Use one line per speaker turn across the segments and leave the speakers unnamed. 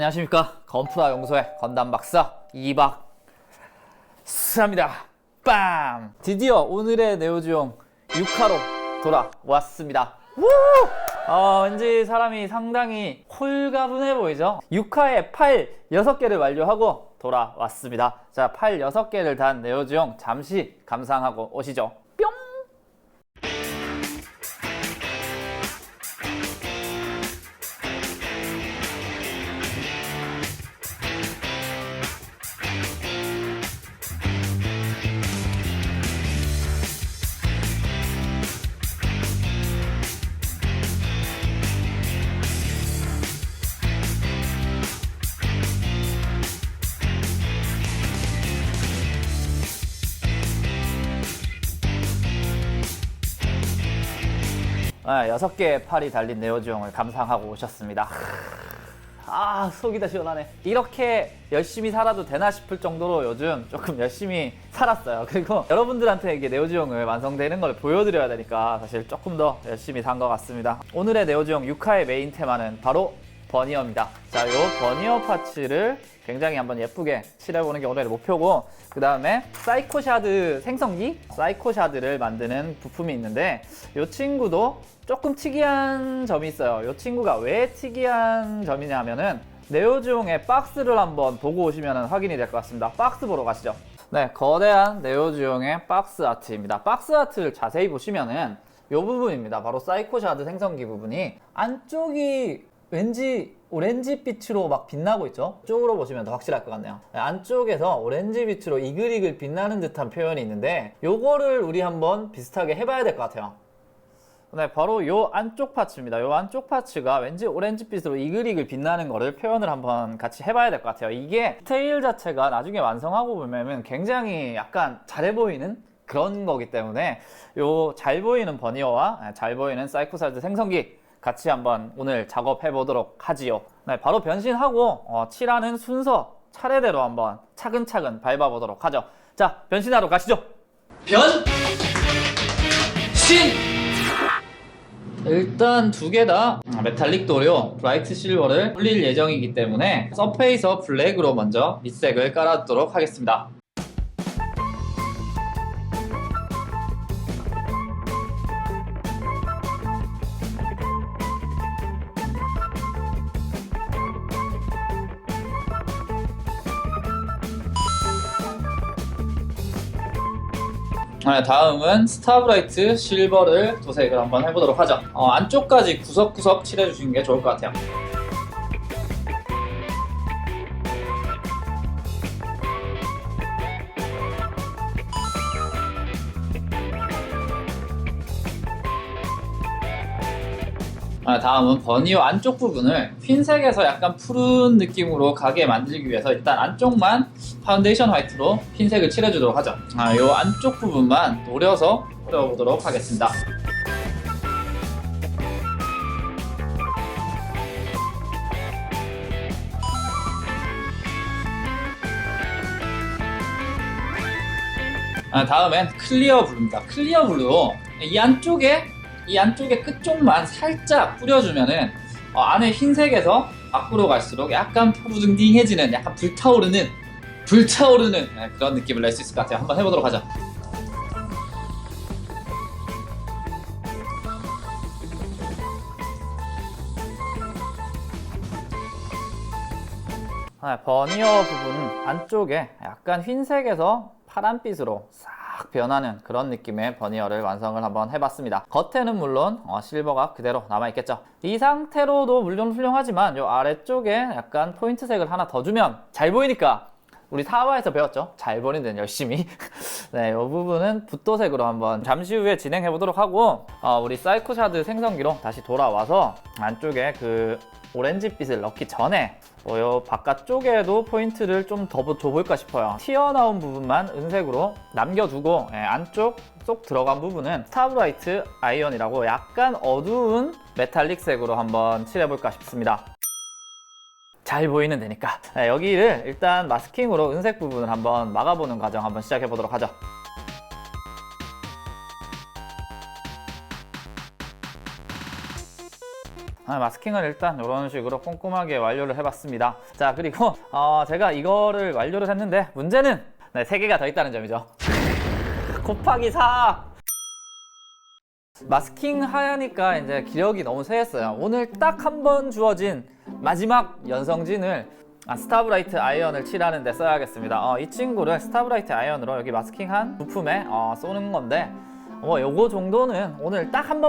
안녕하십니까. 건프라 연구소의 건담 박사 이박스입니다. 빰! 드디어 오늘의 네오지용 6화로 돌아왔습니다. 왠지 사람이 상당히 홀가분해 보이죠? 6화에 팔 6개를 완료하고 돌아왔습니다. 자, 팔 6개를 단 네오지용 잠시 감상하고 오시죠. 뿅! 네, 6개의 팔이 달린 네오지용을 감상하고 오셨습니다. 속이 다 시원하네. 이렇게 열심히 살아도 되나 싶을 정도로 요즘 조금 열심히 살았어요. 그리고 여러분들한테 이게 네오지용을 완성되는 걸 보여드려야 되니까 사실 조금 더 열심히 산 것 같습니다. 오늘의 네오지용 6화의 메인 테마는 바로 버니어입니다. 자, 요 버니어 파츠를 굉장히 한번 예쁘게 칠해보는 게 오늘의 목표고, 그 다음에 사이코샤드 생성기? 사이코샤드를 만드는 부품이 있는데 이 친구도 조금 특이한 점이 있어요. 이 친구가 왜 특이한 점이냐면은 네오지용의 박스를 한번 보고 오시면 확인이 될 것 같습니다. 박스 보러 가시죠. 네, 거대한 네오지용의 박스 아트입니다. 박스 아트를 자세히 보시면은 이 부분입니다. 바로 사이코샤드 생성기 부분이 안쪽이 왠지 오렌지빛으로 막 빛나고 있죠? 쪽으로 보시면 더 확실할 것 같네요. 안쪽에서 오렌지빛으로 이글이글 빛나는 듯한 표현이 있는데 요거를 우리 한번 비슷하게 해봐야 될 것 같아요. 네, 바로 요 안쪽 파츠입니다. 요 안쪽 파츠가 왠지 오렌지빛으로 이글이글 빛나는 거를 표현을 한번 같이 해봐야 될 것 같아요. 이게 디테일 자체가 나중에 완성하고 보면 굉장히 약간 잘해 보이는 그런 거기 때문에 요 잘 보이는 버니어와 잘 보이는 사이코샤드 생성기 같이 한번 오늘 작업해 보도록 하지요. 네, 바로 변신하고 칠하는 순서 차례대로 한번 차근차근 밟아 보도록 하죠. 자, 변신하러 가시죠. 변신! 일단 두 개 다 메탈릭 도료 브라이트 실버를 올릴 예정이기 때문에 서페이서 블랙으로 먼저 밑색을 깔아두도록 하겠습니다. 다음은 스타브라이트 실버를 도색을 한번 해보도록 하죠. 안쪽까지 구석구석 칠해주시는 게 좋을 것 같아요. 다음은 버니어 안쪽 부분을 흰색에서 약간 푸른 느낌으로 가게 만들기 위해서 일단 안쪽만 파운데이션 화이트로 흰색을 칠해주도록 하죠. 이 안쪽 부분만 노려서 뿌려보도록 하겠습니다. 다음엔 클리어 블루입니다. 클리어 블루 이 안쪽에 끝쪽만 살짝 뿌려주면은 안에 흰색에서 밖으로 갈수록 약간 푸르등딩해지는, 약간 불타오르는 그런 느낌을 낼 수 있을 것 같아요. 한번 해보도록 하죠. 버니어 부분 안쪽에 약간 흰색에서 파란빛으로 싹 변하는 그런 느낌의 버니어를 완성을 한번 해봤습니다. 겉에는 물론 실버가 그대로 남아있겠죠. 이 상태로도 물론 훌륭하지만 이 아래쪽에 약간 포인트색을 하나 더 주면 잘 보이니까 우리 4화에서 배웠죠? 잘 보이는 데는 열심히. 네, 이 부분은 붓도색으로 한번 잠시 후에 진행해 보도록 하고, 우리 사이코샤드 생성기로 다시 돌아와서 안쪽에 그 오렌지빛을 넣기 전에 요 바깥쪽에도 포인트를 좀 더 줘볼까 싶어요. 튀어나온 부분만 은색으로 남겨두고 안쪽 쏙 들어간 부분은 스타브라이트 아이언이라고 약간 어두운 메탈릭 색으로 한번 칠해볼까 싶습니다. 잘 보이는 데니까. 여기를 일단 마스킹으로 은색 부분을 한번 막아보는 과정 한번 시작해 보도록 하죠. 마스킹을 일단 이런 식으로 꼼꼼하게 완료를 해봤습니다. 자, 그리고 제가 이거를 완료를 했는데 문제는 3개가 더 있다는 점이죠. 곱하기 4. 마스킹 하니까 이제 기력이 너무 쇠했어요. 오늘 딱 한 번 주어진 마지막 연성진을 스타브라이트 아이언을 칠하는 데 써야겠습니다. 이 친구를 스타브라이트 아이언으로 여기 마스킹한 부품에 쏘는 건데 요거 정도는 오늘 딱 한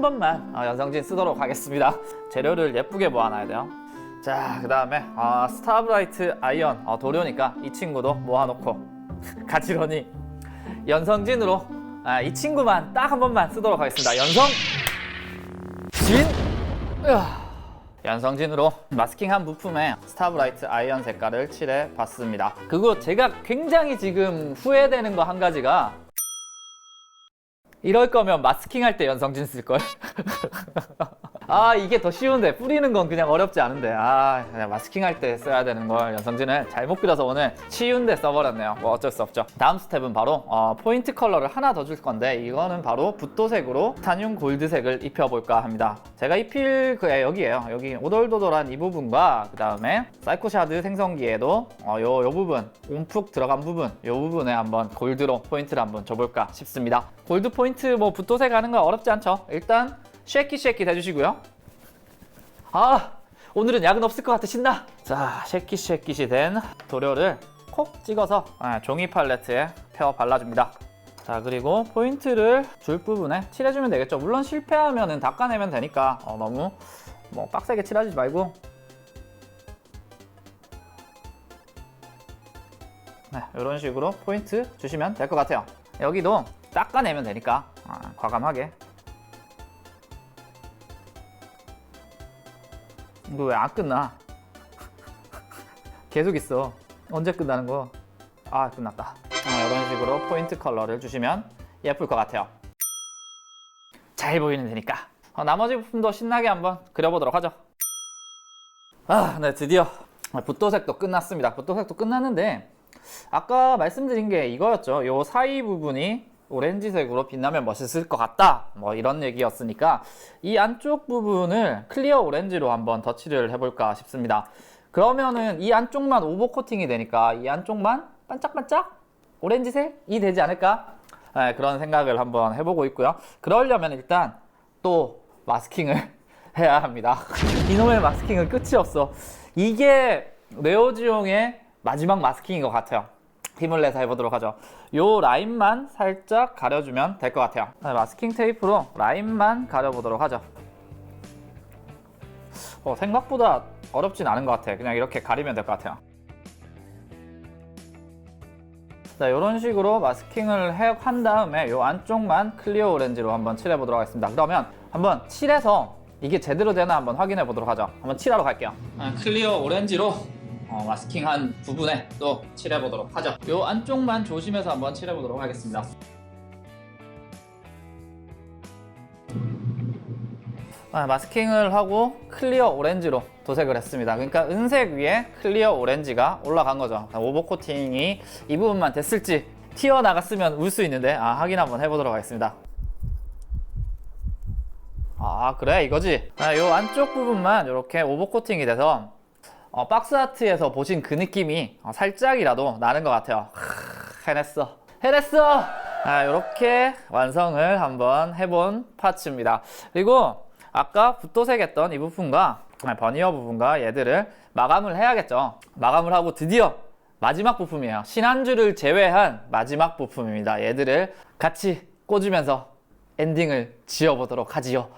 번만 연성진 쓰도록 하겠습니다. 재료를 예쁘게 모아놔야 돼요. 자, 그 다음에 스타브라이트 아이언 도료니까 이 친구도 모아놓고 가지런히 연성진으로 이 친구만 딱 한 번만 쓰도록 하겠습니다. 연성진으로 마스킹한 부품에 스타브라이트 아이언 색깔을 칠해 봤습니다. 그리고 제가 굉장히 지금 후회되는 거 한 가지가, 이럴 거면 마스킹할 때 연성진 쓸걸. 이게 더 쉬운데 뿌리는 건 그냥 어렵지 않은데 그냥 마스킹할 때 써야 되는 걸 연성진을 잘못 그려서 오늘 쉬운데 써버렸네요. 뭐 어쩔 수 없죠. 다음 스텝은 바로 포인트 컬러를 하나 더 줄 건데, 이거는 바로 붓도색으로 타늄 골드색을 입혀볼까 합니다. 제가 입힐 여기에요. 여기 오돌도돌한 이 부분과 그 다음에 사이코샤드 생성기에도 요 부분 움푹 들어간 부분, 요 부분에 한번 골드로 포인트를 한번 줘볼까 싶습니다. 골드 포인트 뭐 붓도색 하는 거 어렵지 않죠. 일단 쉐키 해주시고요. 오늘은 약은 없을 것 같아. 신나. 자, 쉐킷이 된 도료를 콕 찍어서 종이 팔레트에 펴 발라줍니다. 자, 그리고 포인트를 줄 부분에 칠해주면 되겠죠. 물론 실패하면 닦아내면 되니까 너무 빡세게 칠하지 말고 이런 식으로 포인트 주시면 될 것 같아요. 여기도 닦아내면 되니까 과감하게. 이거 왜 안 끝나? 계속 있어. 언제 끝나는 거? 끝났다. 이런 식으로 포인트 컬러를 주시면 예쁠 것 같아요. 잘 보이는 데니까. 나머지 부품도 신나게 한번 그려보도록 하죠. 네, 드디어 붓도색도 끝났습니다. 붓도색도 끝났는데 아까 말씀드린 게 이거였죠. 요 사이 부분이 오렌지색으로 빛나면 멋있을 것 같다, 뭐 이런 얘기였으니까 이 안쪽 부분을 클리어 오렌지로 한번 덧칠을 해볼까 싶습니다. 그러면은 이 안쪽만 오버 코팅이 되니까 이 안쪽만 반짝반짝 오렌지색이 되지 않을까? 그런 생각을 한번 해보고 있고요. 그러려면 일단 또 마스킹을 해야 합니다. 이놈의 마스킹은 끝이 없어. 이게 네오지용의 마지막 마스킹인 것 같아요. 힘을 내서 해보도록 하죠. 요 라인만 살짝 가려주면 될 것 같아요. 마스킹 테이프로 라인만 가려보도록 하죠. 생각보다 어렵진 않은 것 같아. 그냥 이렇게 가리면 될 것 같아요. 자, 이런 식으로 마스킹을 한 다음에 요 안쪽만 클리어 오렌지로 한번 칠해보도록 하겠습니다. 그러면 한번 칠해서 이게 제대로 되나 한번 확인해 보도록 하죠. 한번 칠하러 갈게요. 클리어 오렌지로 마스킹한 부분에 또 칠해보도록 하죠. 요 안쪽만 조심해서 한번 칠해보도록 하겠습니다. 마스킹을 하고 클리어 오렌지로 도색을 했습니다. 그러니까 은색 위에 클리어 오렌지가 올라간 거죠. 오버 코팅이 이 부분만 됐을지 튀어나갔으면 울 수 있는데 확인 한번 해보도록 하겠습니다. 그래 이거지. 요 안쪽 부분만 이렇게 오버 코팅이 돼서 박스 아트에서 보신 그 느낌이 살짝이라도 나는 것 같아요. 해냈어. 이렇게 완성을 한번 해본 파츠입니다. 그리고 아까 붓도색 했던 이 부분과 버니어 부분과 얘들을 마감을 해야겠죠. 마감을 하고 드디어 마지막 부품이에요. 신한줄을 제외한 마지막 부품입니다. 얘들을 같이 꽂으면서 엔딩을 지어보도록 하지요.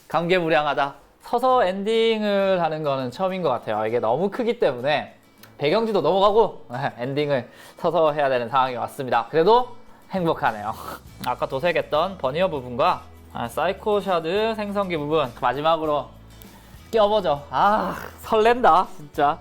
감개무량하다. 서서 엔딩을 하는 거는 처음인 것 같아요. 이게 너무 크기 때문에 배경지도 넘어가고 엔딩을 서서 해야 되는 상황이 왔습니다. 그래도 행복하네요. 아까 도색했던 버니어 부분과 사이코샤드 생성기 부분 마지막으로 껴보죠. 설렌다 진짜.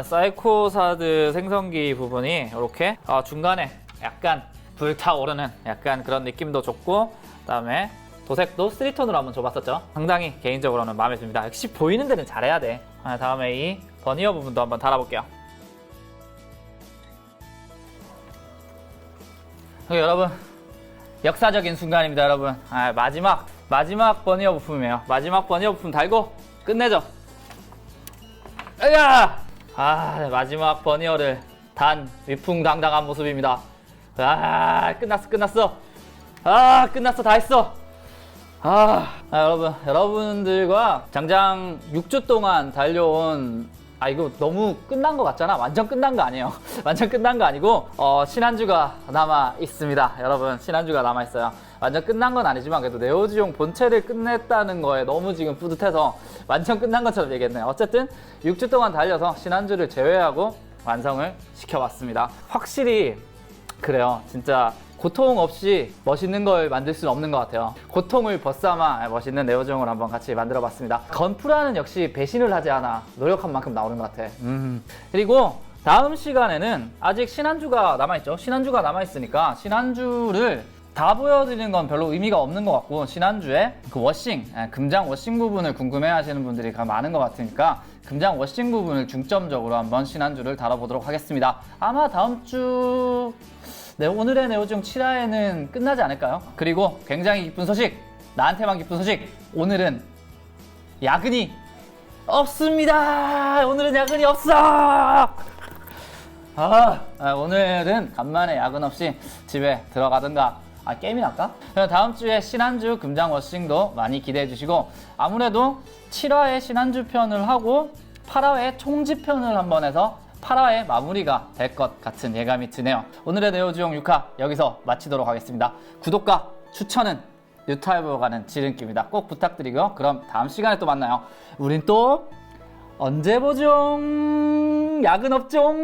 사이코샤드 생성기 부분이 이렇게 중간에 약간 불타오르는 약간 그런 느낌도 좋고, 그 다음에 도색도 3톤으로 한번 줘봤었죠. 상당히 개인적으로는 마음에 듭니다. 역시 보이는 데는 잘해야 돼. 다음에 이 버니어 부분도 한번 달아볼게요. 여러분 역사적인 순간입니다, 여러분. 마지막 버니어 부품이에요. 마지막 버니어 부품 달고 끝내죠. 으야! 네, 마지막 버니어를 단 위풍당당한 모습입니다. 끝났어. 끝났어. 다 했어. 여러분들과 장장 6주 동안 달려온 이거 너무 끝난 것 같잖아. 완전 끝난 거 아니에요. 완전 끝난 거 아니고 신한주가 남아 있습니다. 여러분, 신한주가 남아 있어요. 완전 끝난 건 아니지만 그래도 네오지용 본체를 끝냈다는 거에 너무 지금 뿌듯해서 완전 끝난 것처럼 얘기했네요. 어쨌든 6주 동안 달려서 신한주를 제외하고 완성을 시켜봤습니다. 확실히 그래요. 진짜 고통 없이 멋있는 걸 만들 수는 없는 것 같아요. 고통을 벗삼아 멋있는 네오지용을 한번 같이 만들어봤습니다. 건프라는 역시 배신을 하지 않아 노력한 만큼 나오는 것 같아. 그리고 다음 시간에는 아직 신한주가 남아있죠. 신한주가 남아있으니까 신한주를 다 보여드리는 건 별로 의미가 없는 것 같고, 신한주의 그 워싱, 금장 워싱 부분을 궁금해 하시는 분들이 많은 것 같으니까 금장 워싱 부분을 중점적으로 한번 신한주를 다뤄보도록 하겠습니다. 아마 다음 주 오늘의 네오지용 7화에는 끝나지 않을까요? 그리고 굉장히 기쁜 소식, 나한테만 기쁜 소식, 오늘은 야근이 없습니다. 오늘은 야근이 없어. 오늘은 간만에 야근 없이 집에 들어가든가 게임이나 할까? 다음 주에 신한주 금장 워싱도 많이 기대해 주시고, 아무래도 7화에 신한주 편을 하고 8화에 총지편을 한번 해서 8화의 마무리가 될 것 같은 예감이 드네요. 오늘의 네오지용 6화 여기서 마치도록 하겠습니다. 구독과 추천은 유튜브로 가는 지름길입니다. 꼭 부탁드리고요. 그럼 다음 시간에 또 만나요. 우린 또 언제 보죠? 야근 없죠?